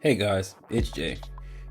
Hey guys, it's Jay,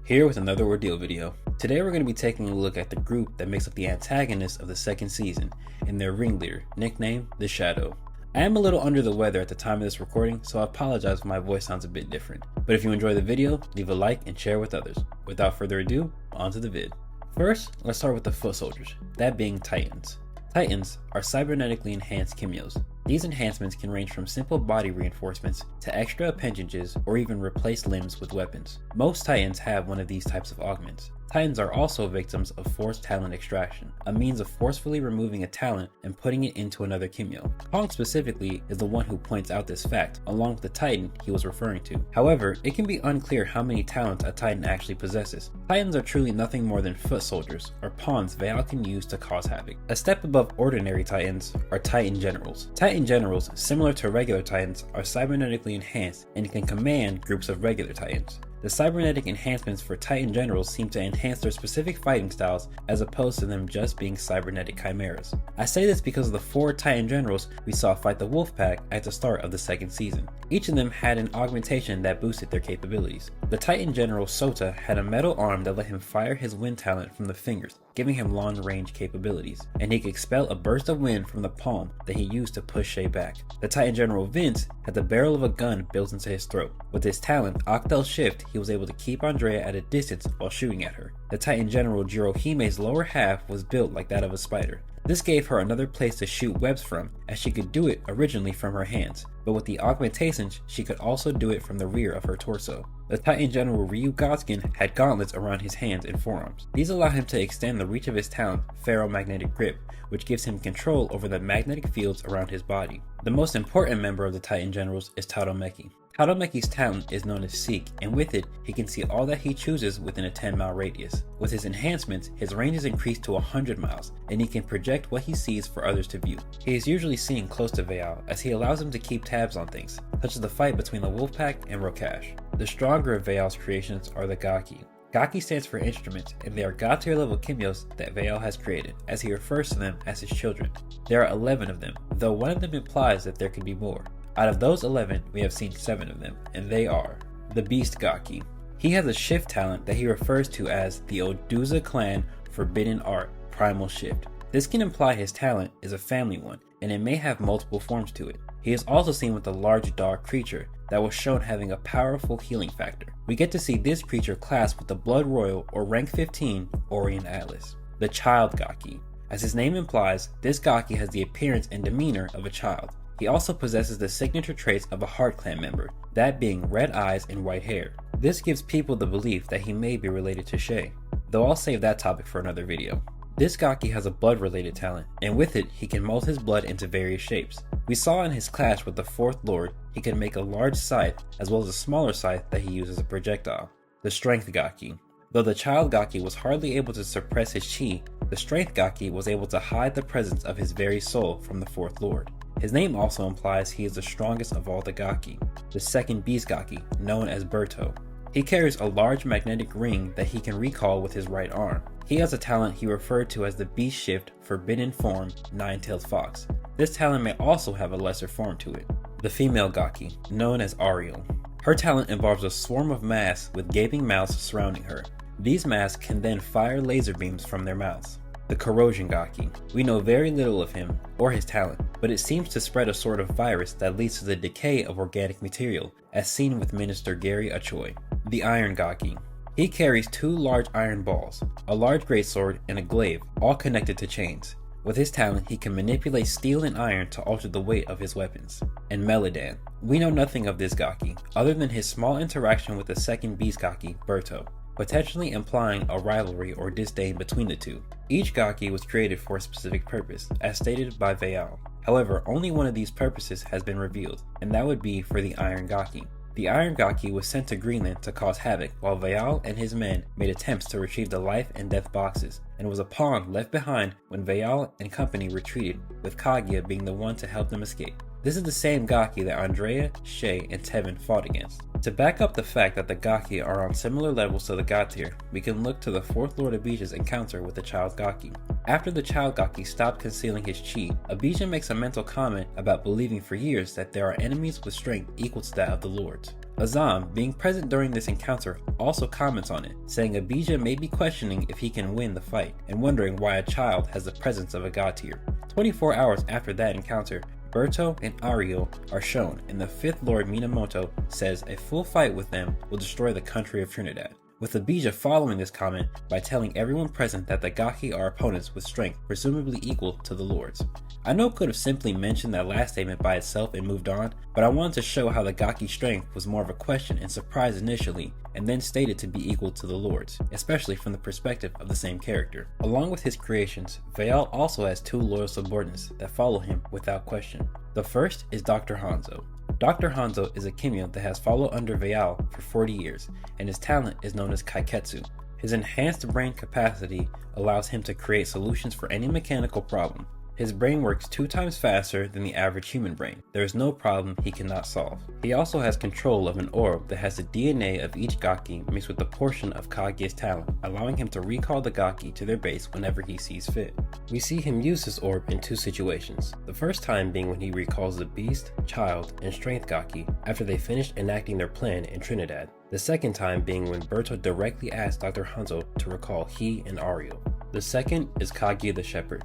here with another Ordeal video. Today we're going to be taking a look at the group that makes up the antagonist of the second season, and their ringleader, nicknamed The Shadow. I am a little under the weather at the time of this recording, so I apologize if my voice sounds a bit different. But if you enjoy the video, leave a like and share with others. Without further ado, on to the vid. First, let's start with the foot soldiers, that being Titans. Titans are cybernetically enhanced Kimyos. These enhancements can range from simple body reinforcements to extra appendages or even replace limbs with weapons. Most Titans have one of these types of augments. Titans are also victims of forced talent extraction, a means of forcefully removing a talent and putting it into another Kimyo. Kong specifically is the one who points out this fact, along with the Titan he was referring to. However, it can be unclear how many talents a Titan actually possesses. Titans are truly nothing more than foot soldiers, or pawns Vaal can use to cause havoc. A step above ordinary Titans are Titan Generals. Titan Generals, similar to regular Titans, are cybernetically enhanced and can command groups of regular Titans. The cybernetic enhancements for Titan Generals seem to enhance their specific fighting styles as opposed to them just being cybernetic chimeras. I say this because of the 4 Titan Generals we saw fight the Wolfpack at the start of the second season. Each of them had an augmentation that boosted their capabilities. The Titan General Sota had a metal arm that let him fire his wind talent from the fingers, giving him long-range capabilities, and he could expel a burst of wind from the palm that he used to push Shay back. The Titan General Vince had the barrel of a gun built into his throat. With his talent, Octel Shift, he was able to keep Andrea at a distance while shooting at her. The Titan General Jirohime's lower half was built like that of a spider. This gave her another place to shoot webs from, as she could do it originally from her hands, but with the augmentations, she could also do it from the rear of her torso. The Titan General Ryu Gotskin had gauntlets around his hands and forearms. These allow him to extend the reach of his talent, Ferromagnetic Grip, which gives him control over the magnetic fields around his body. The most important member of the Titan Generals is Tadomeki. Tadomeki's talent is known as Seek, and with it, he can see all that he chooses within a 10-mile radius. With his enhancements, his range is increased to 100 miles, and he can project what he sees for others to view. He is usually seen close to Vaal, as he allows him to keep tabs on things, such as the fight between the Wolfpack and Rokash. The stronger of Vaal's creations are the Gakki. Gakki stands for instruments, and they are god tier level Kimyos that Vaal has created, as he refers to them as his children. There are 11 of them, though one of them implies that there could be more. Out of those 11, we have seen 7 of them, and they are the Beast Gakki. He has a shift talent that he refers to as the Oduza Clan Forbidden Art Primal Shift. This can imply his talent is a family one, and it may have multiple forms to it. He is also seen with a large dog creature that was shown having a powerful healing factor. We get to see this creature classed with the Blood Royal or rank 15 Orient Atlas. The Child Gakki. As his name implies, this Gakki has the appearance and demeanor of a child. He also possesses the signature traits of a Heart Clan member, that being red eyes and white hair. This gives people the belief that he may be related to Shay, though I'll save that topic for another video. This Gakki has a blood related talent, and with it, he can mold his blood into various shapes. We saw in his clash with the 4th Lord, he can make a large scythe as well as a smaller scythe that he uses as a projectile. The Strength Gakki. Though the Child Gakki was hardly able to suppress his chi, the Strength Gakki was able to hide the presence of his very soul from the 4th Lord. His name also implies he is the strongest of all the Gakki, the second Beast Gakki, known as Berto. He carries a large magnetic ring that he can recall with his right arm. He has a talent he referred to as the Beast Shift Forbidden Form Nine-Tailed Fox. This talent may also have a lesser form to it. The Female Gakki, known as Ariel. Her talent involves a swarm of masks with gaping mouths surrounding her. These masks can then fire laser beams from their mouths. The Corrosion Gakki. We know very little of him or his talent, but it seems to spread a sort of virus that leads to the decay of organic material, as seen with Minister Gary Achoy. The Iron Gakki. He carries 2 large iron balls, a large greatsword, and a glaive, all connected to chains. With his talent, he can manipulate steel and iron to alter the weight of his weapons. And Meladan. We know nothing of this Gakki, other than his small interaction with the second Beast Gakki, Berto, potentially implying a rivalry or disdain between the two. Each Gakki was created for a specific purpose, as stated by Vaal. However, only one of these purposes has been revealed, and that would be for the Iron Gakki. The Iron Gakki was sent to Greenland to cause havoc, while Vaal and his men made attempts to retrieve the life and death boxes, and was a pawn left behind when Vaal and company retreated, with Kaguya being the one to help them escape. This is the same Gakki that Andrea, Shay, and Tevin fought against. To back up the fact that the Gakki are on similar levels to the God tier, we can look to the 4th Lord Abijah's encounter with the Child Gakki. After the Child Gakki stopped concealing his chi, Abijah makes a mental comment about believing for years that there are enemies with strength equal to that of the Lords. Azam, being present during this encounter, also comments on it, saying Abijah may be questioning if he can win the fight, and wondering why a child has the presence of a god tier. 24 hours after that encounter, Berto and Ariel are shown, and the 5th Lord Minamoto says a full fight with them will destroy the country of Trinidad, with Abijah following this comment by telling everyone present that the Gakki are opponents with strength presumably equal to the Lords. I know it could have simply mentioned that last statement by itself and moved on, but I wanted to show how the Gakki strength was more of a question and surprise initially, and then stated to be equal to the Lords, especially from the perspective of the same character. Along with his creations, Vaal also has 2 loyal subordinates that follow him without question. The first is Dr. Hanzo. Dr. Hanzo is a Kimyo that has followed under Vaal for 40 years, and his talent is known as Kaiketsu. His enhanced brain capacity allows him to create solutions for any mechanical problem. His brain works 2 times faster than the average human brain. There is no problem he cannot solve. He also has control of an orb that has the DNA of each Gakki mixed with a portion of Kaguya's talent, allowing him to recall the Gakki to their base whenever he sees fit. We see him use this orb in 2 situations. The first time being when he recalls the Beast, Child, and Strength Gakki after they finished enacting their plan in Trinidad. The second time being when Berto directly asked Dr. Hanzo to recall he and Ariel. The second is Kaguya the Shepherd.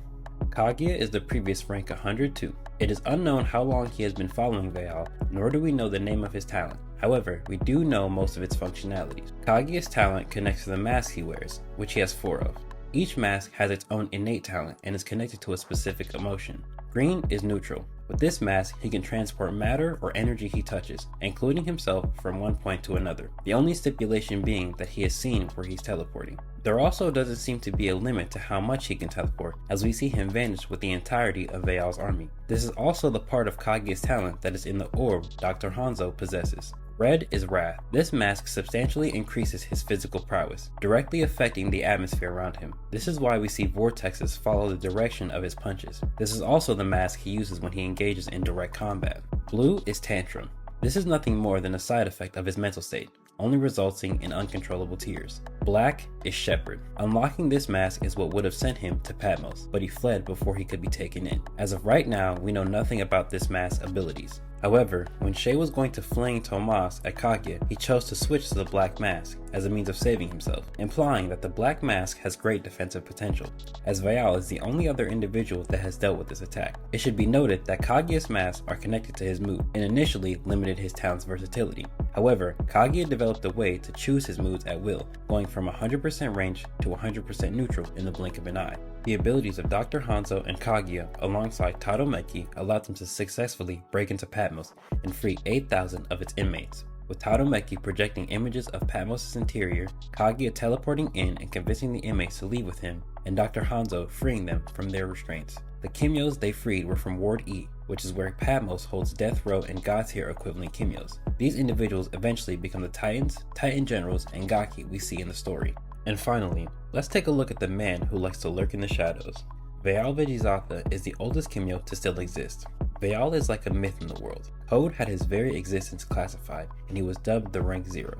Kaguya is the previous rank 102. It is unknown how long he has been following Vaal, nor do we know the name of his talent. However, we do know most of its functionalities. Kaguya's talent connects to the mask he wears, which he has 4 of. Each mask has its own innate talent and is connected to a specific emotion. Green is neutral. With this mask, he can transport matter or energy he touches, including himself from one point to another, the only stipulation being that he is seen where he's teleporting. There also doesn't seem to be a limit to how much he can teleport, as we see him vanish with the entirety of Vaal's army. This is also the part of Kaguya's talent that is in the orb Dr. Hanzo possesses. Red is Wrath. This mask substantially increases his physical prowess, directly affecting the atmosphere around him. This is why we see vortexes follow the direction of his punches. This is also the mask he uses when he engages in direct combat. Blue is Tantrum. This is nothing more than a side effect of his mental state, only resulting in uncontrollable tears. Black is Shepherd. Unlocking this mask is what would have sent him to Patmos, but he fled before he could be taken in. As of right now, we know nothing about this mask's abilities. However, when Shay was going to fling Tomas at Kaguya, he chose to switch to the Black Mask as a means of saving himself, implying that the Black Mask has great defensive potential, as Vaal is the only other individual that has dealt with this attack. It should be noted that Kaguya's masks are connected to his mood, and initially limited his talent's versatility. However, Kaguya developed a way to choose his moods at will, going from 100% range to 100% neutral in the blink of an eye. The abilities of Dr. Hanzo and Kaguya alongside Tadomeki allowed them to successfully break into Patmos and free 8,000 of its inmates, with Tadomeki projecting images of Patmos' interior, Kaguya teleporting in and convincing the inmates to leave with him, and Dr. Hanzo freeing them from their restraints. The Kimyos they freed were from Ward E, which is where Patmos holds death row and god tier equivalent Kimyos. These individuals eventually become the Titans, Titan Generals, and Gakki we see in the story. And finally, let's take a look at the man who likes to lurk in the shadows. Vaal Vajezatha is the oldest Kimyo to still exist. Vaal is like a myth in the world. Code had his very existence classified, and he was dubbed the Rank 0.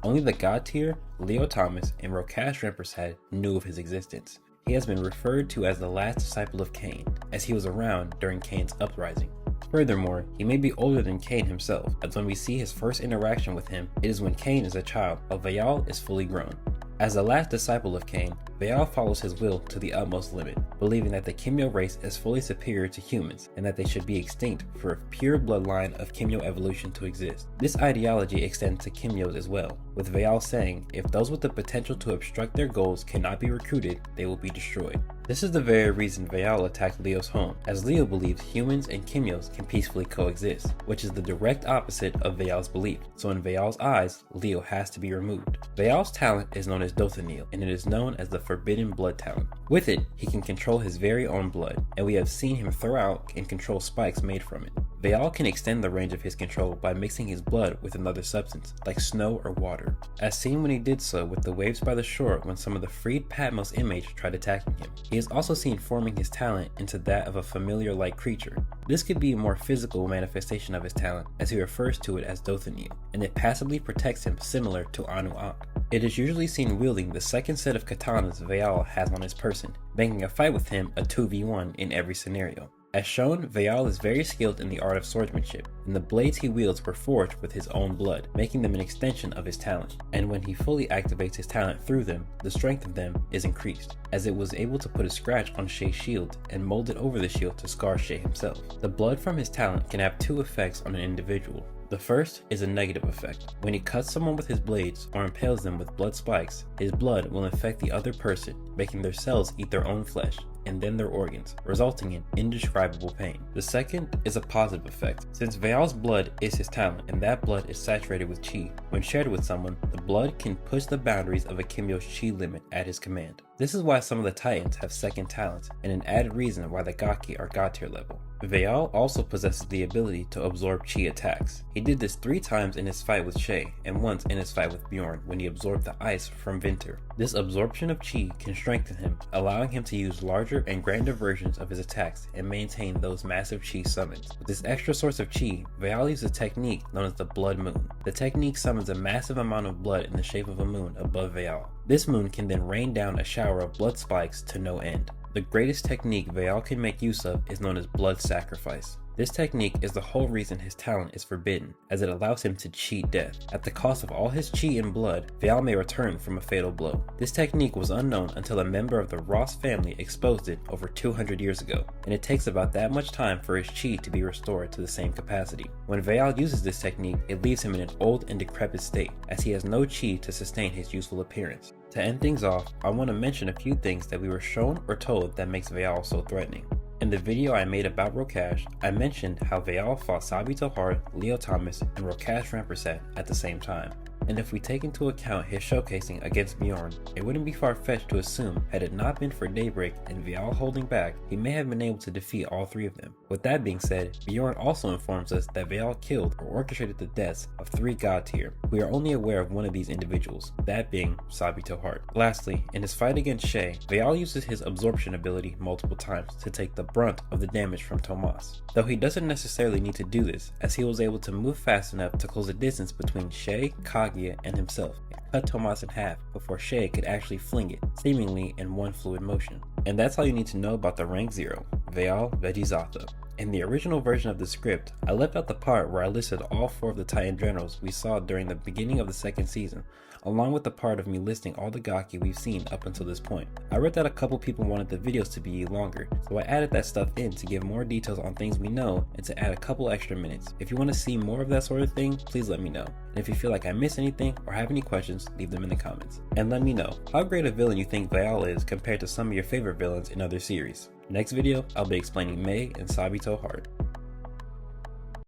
Only the God tier, Leo Thomas, and Rokash Rinpoche knew of his existence. He has been referred to as the last disciple of Cain, as he was around during Cain's uprising. Furthermore, he may be older than Cain himself, as when we see his first interaction with him, it is when Cain is a child, while Vaal is fully grown. As the last disciple of Cain, Vaal follows his will to the utmost limit, believing that the Kimyo race is fully superior to humans and that they should be extinct for a pure bloodline of Kimyo evolution to exist. This ideology extends to Kimyos as well, with Vaal saying if those with the potential to obstruct their goals cannot be recruited, they will be destroyed. This is the very reason Vaal attacked Leo's home, as Leo believes humans and Kimyos can peacefully coexist, which is the direct opposite of Vaal's belief. So in Vaal's eyes, Leo has to be removed. Vaal's talent is known as Dothanil, and it is known as the Forbidden Blood talent. With it, he can control his very own blood, and we have seen him throw out and control spikes made from it. Vaal can extend the range of his control by mixing his blood with another substance, like snow or water, as seen when he did so with the waves by the shore when some of the freed Patmos inmates tried attacking him. He is also seen forming his talent into that of a familiar-like creature. This could be a more physical manifestation of his talent, as he refers to it as Dothanil, and it passively protects him similar to Anu Ak. It is usually seen wielding the second set of katanas Vaal has on his person, making a fight with him a 2v1 in every scenario. As shown, Vaal is very skilled in the art of swordsmanship, and the blades he wields were forged with his own blood, making them an extension of his talent. And when he fully activates his talent through them, the strength of them is increased, as it was able to put a scratch on Shay's shield and mold it over the shield to scar Shay himself. The blood from his talent can have two effects on an individual. The first is a negative effect. When he cuts someone with his blades or impales them with blood spikes, his blood will infect the other person, making their cells eat their own flesh and then their organs, resulting in indescribable pain. The second is a positive effect. Since Vaal's blood is his talent and that blood is saturated with chi, when shared with someone, the blood can push the boundaries of a Kimyo's chi limit at his command. This is why some of the Titans have second talents, and an added reason why the Gakki are God tier level. Vaal also possesses the ability to absorb chi attacks. He did this 3 times in his fight with Shay, and once in his fight with Bjorn when he absorbed the ice from Vinter. This absorption of chi can strengthen him, allowing him to use larger and grander versions of his attacks and maintain those massive chi summons. With this extra source of chi, Vaal uses a technique known as the Blood Moon. The technique summons a massive amount of blood in the shape of a moon above Vaal. This moon can then rain down a shower of blood spikes to no end. The greatest technique Vaal can make use of is known as blood sacrifice. This technique is the whole reason his talent is forbidden, as it allows him to cheat death. At the cost of all his chi and blood, Vaal may return from a fatal blow. This technique was unknown until a member of the Ross family exposed it over 200 years ago, and it takes about that much time for his chi to be restored to the same capacity. When Vaal uses this technique, it leaves him in an old and decrepit state, as he has no chi to sustain his youthful appearance. To end things off, I want to mention a few things that we were shown or told that makes Vaal so threatening. In the video I made about Rokash, I mentioned how Vaal fought Sabito Hart, Leo Thomas, and Rokash Rampersad at the same time. And if we take into account his showcasing against Bjorn, it wouldn't be far-fetched to assume had it not been for Daybreak and Vaal holding back, he may have been able to defeat all 3 of them. With that being said, Bjorn also informs us that Vaal killed or orchestrated the deaths of 3 god tier. We are only aware of one of these individuals, that being Sabito Hart. Lastly, in his fight against Shay, Vaal uses his absorption ability multiple times to take the brunt of the damage from Tomas. Though he doesn't necessarily need to do this, as he was able to move fast enough to close the distance between Shay, Kaguya, and himself, and cut Tomas in half before Shay could actually fling it, seemingly in one fluid motion. And that's all you need to know about the rank 0, Vaal Vajezatha. In the original version of the script, I left out the part where I listed all 4 of the Titan generals we saw during the beginning of the 2nd season, along with the part of me listing all the Gakki we've seen up until this point. I read that a couple people wanted the videos to be longer, so I added that stuff in to give more details on things we know and to add a couple extra minutes. If you want to see more of that sort of thing, please let me know. And if you feel like I missed anything or have any questions, leave them in the comments. And let me know how great a villain you think Vaal is compared to some of your favorite villains in other series. Next video, I'll be explaining Mei and Sabito Hart.